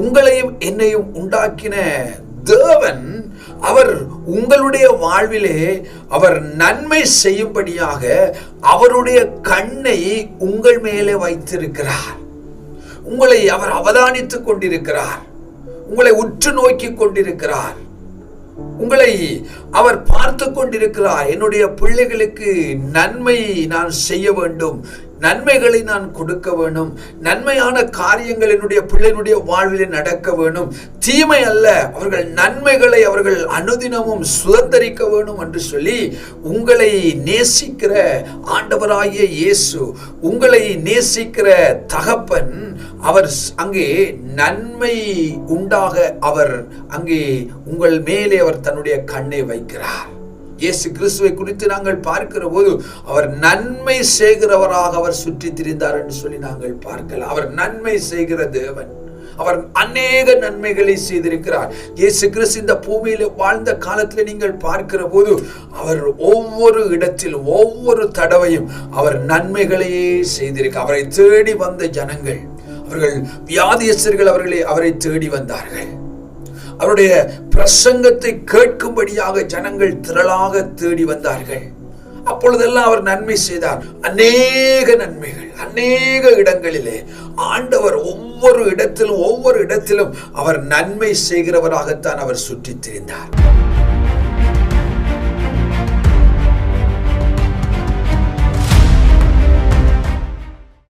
உங்களையும் என்னையும் உண்டாக்கின தேவன் அவர் உங்களுடைய வாழ்விலே அவர் நன்மை செய்யும்படியாக அவருடைய கண்ணை உங்கள் மேலே வைத்திருக்கிறார். உங்களை அவர் அவதானித்துக் கொண்டிருக்கிறார். உங்களை உற்று நோக்கி கொண்டிருக்கிறார். உங்களை அவர் பார்த்து கொண்டிருக்கிறார். என்னுடைய பிள்ளைகளுக்கு நன்மை நான் செய்ய வேண்டும், நன்மைகளை நான் கொடுக்க வேண்டும், நன்மையான காரியங்கள் என்னுடைய பிள்ளைகளுடைய வாழ்விலே நடக்க வேண்டும், தீமை அல்ல அவர்கள் நன்மைகளை அவர்கள் அனுதினமும் சுதந்தரிக்க வேண்டும் என்று சொல்லி உங்களை நேசிக்கிற ஆண்டவராகிய இயேசு, உங்களை நேசிக்கிற தகப்பன் அவர் அங்கே நன்மை உண்டாக அவர் அங்கே உங்கள் மேலே அவர் தன்னுடைய கண்ணை வைக்கிறார். இயேசு கிறிஸ்துவை குறித்து நாங்கள் பார்க்கிற போது அவர் நன்மை செய்கிறவராக அவர் சுற்றி திரிந்தார் என்று சொல்லி நாங்கள் பார்க்கலாம். அவர் நன்மை செய்கிற தேவன். அவர் அநேக நன்மைகளை செய்திருக்கிறார். இயேசு கிறிஸ்து இந்த பூமியில வாழ்ந்த காலத்தில் நீங்கள் பார்க்கிற போது அவர் ஒவ்வொரு இடத்திலும் ஒவ்வொரு தடவையும் அவர் நன்மைகளையே செய்திருக்கிறார். அவரை தேடி வந்த ஜனங்கள், அவர்கள் வியாதியஸ்தர்கள் அவரை தேடி வந்தார்கள். அவருடைய பிரசங்கத்தை கேட்கும்படியாக ஜனங்கள் திரளாக தேடி வந்தார்கள். அப்பொழுதெல்லாம் அவர் நன்மை செய்தார். அநேக நன்மைகள், அநேக இடங்களிலே ஆண்டவர் ஒவ்வொரு இடத்திலும் அவர் நன்மை செய்கிறவராகத்தான் அவர் சுற்றித் திரிந்தார்.